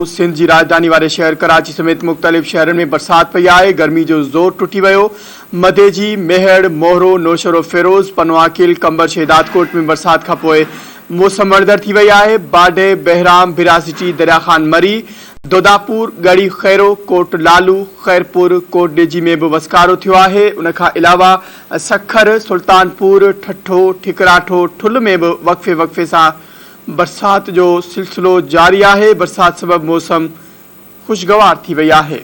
सिंध की राजधानी वाले शहर कराची समेत मुख्तलिफ शहरन में बरसात पई है। गर्मी जो जोर टुटी वो। मधेजी, मेहड़, मोहरो, नौशरो, फिरोज, पनवाकिल, कंबर, शहदादकोट में बरसात का पोए मौसम वणदर थी वही है। बाडे, बहराम, बिरासिटी, दरिया खान मरी, दोदापुर, गढ़ी खैरो, कोट लालू, खैरपुर, कोट डेजी में भी वसकारो थो है। उन अलावा सखर, सुल्तानपुर, ठठो, ठिकराठो, ठुल में भी वक्फे वक्फे से बरसात जो सिलसिलो जारी है। बरसात सबब मौसम खुशगवार थी वही है।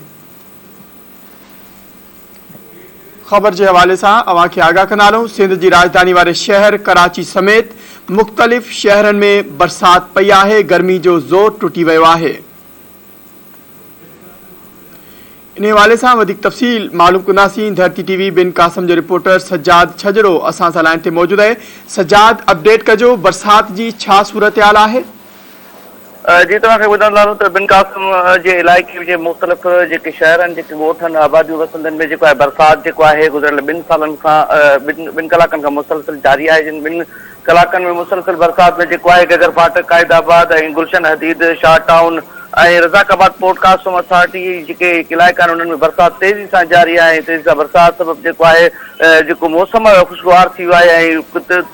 खबर के हवाले से अवां खे आगाह कंदा। सिंध की राजधानी वाले शहर कराची समेत मुख्तलिफ शहरन में बरसात पई है। गर्मी जो जोर टुटी वो है। इन हवाले से वधिक तफसील मालूम कंदासीं। धरती टीवी बिन कासम जो रिपोर्टर सज्जाद छजरो असां सां लाइन ते मौजूद है। सज्जाद, अपडेट कजो, बरसात की छा सूरत हाल है? जी तव्हांखे ॿुधाईंदा आहियूं त बिन कासम जे इलाइक़े जे मुख़्तलिफ़ जेके शहर आहिनि, जेके ॻोठ आबादियूं वसंदनि में जेको आहे बरसात जेको आहे गुज़िरियल ॿिनि सालनि खां ॿिनि कलाकनि खां मुसलसिल जारी आहे। जिन ॿिनि कलाकनि में मुसलसिल बरसात में जेको आहे गगर फाटक, कायदाबाद ऐं गुलशन हदीद, शाह टाउन ऐं रज़ाकाबाद, पोर्ट कासम अथॉरिटी जेके इलाइक़ा आहिनि उन्हनि में बरसात तेज़ी सां जारी आहे। तेज़ी सां बरसात सबबु जेको आहे जेको मौसम खुशगवार थी वियो आहे ऐं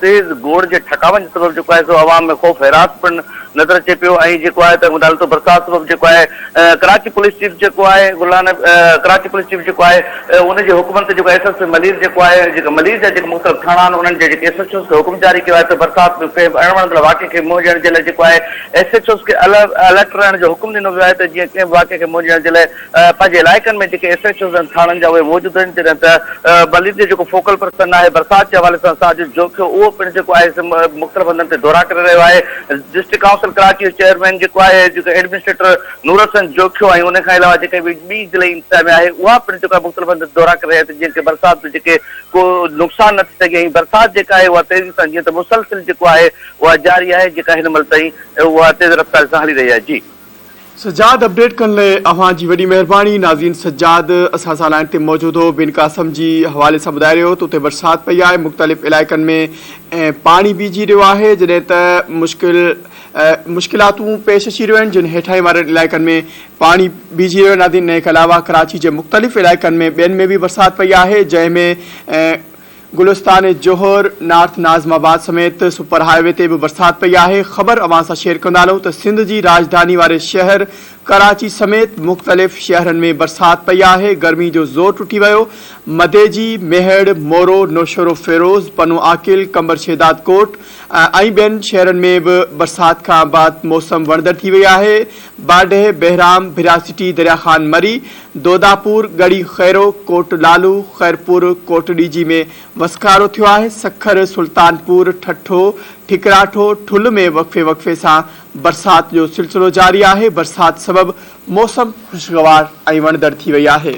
तेज़ गोड़ जे ठकावन जे सबबु जेको आहे सो अवाम में ख़ौफ़ हैरात पिणु नज़र अचे पियो। ऐं जेको आहे त ॿुधायो त बरसात सबबु जेको आहे कराची पुलिस चीफ जेको आहे कराची पुलिस चीफ जेको आहे उनजे हुकुमनि ते जेको एस मलीर जेको आहे जेके मलीर जा जेके मुख़्तलिफ़ थाणा आहिनि उन्हनि जे जेके SHOs खे हुकुम जारी कयो आहे त बरसात में कंहिं अणवणंदड़ वाक़े खे मुंहुं ॾियण जे लाइ जेको आहे SHOs खे अलर्ट रहण जो हुकुम ॾिनो वियो आहे त जीअं कंहिं वाक़े खे मुंहुं ॾियण जे लाइ पंहिंजे इलाइक़नि में जेके SHOs आहिनि थाणनि जा उहे मौजूदु आहिनि। जॾहिं त मलीर जो जेको फोकल पर्सन आहे बरसात जे हवाले सां साजिद जोखियो उहो पिणु जेको आहे मुख़्तलिफ़ हंधनि ते दौरा करे रहियो आहे। डिस्ट्रिक्ट काउंसिल कराची जो चेयरमैन जेको आहे जेको एडमिनिस्ट्रेटर नूर हसन जोखियो ऐं उन खां अलावा जेके ॿी ज़िले इंतिहा में आहे उहा पिणु जेको आहे मुख़्तलिफ़ हंधि दौरा करे रहिया जीअं कि बरसात में जेके को नुक़सान न थी सघे। ऐं बरसात जेका आहे उहा तेज़ी सां जीअं त मुसलसिल जेको आहे उहा जारी आहे जेका हिन महिल ताईं उहा तेज़ रफ़्तार सां हली रही आहे। जी सज्जाद, अपडेट करने लाइ अवां जी वॾी महिरबानी। नाज़रीन, सज्जाद असां सां लाइन ते मौजूद हो। बिन कासम जी हवाले से ॿुधाए रहियो त उते बरसात पई है। मुख़्तलिफ़ इलाइक़नि में पानी बीजी रहियो है जॾहिं त मुश्किलातूं पेश अची रहियूं आहिनि। जिन हेठाई वारनि इलाइक़नि में पानी बीजी रहियो। नाज़रीन, इन खां अलावा कराची जे मुख़्तलिफ़ इलाइक़नि में ॿियनि में भी बरसात पई है जंहिंमें गुलिस्तान जोहर, नॉर्थ नाज़माबाद समेत सुपर हाईवे ते भी बरसात पई है। खबर अवां सां शेयर कंदा रहूं त सिंध की राजधानी वाले शहर कराची समेत मुख़्तलिफ़ शहरन में बरसात पई है। गर्मी जो जोर टुटी वो। मधेजी, मेहड़, मोरो, नौशरो, फिरोज, पनवाकिल, कंबर, शहदादकोट ऐं ॿियनि शहरन में भी बरसात का बाद मौसम वणदर थी वही है। बाडे, बहराम, बिरासिटी, दरिया खान मरी, दोदापुर, गढ़ी खैरो, कोट लालू, खैरपुर, कोट डीजी में वसकारो थो है। सखर, सुल्तानपुर, ठठो, ठिकराठो, ठुल में वक्फे वक्फे से बरसात जो सिलसिलो जारी है। बरसात सबब मौसम खुशगवार ऐं वणदर थी वही है।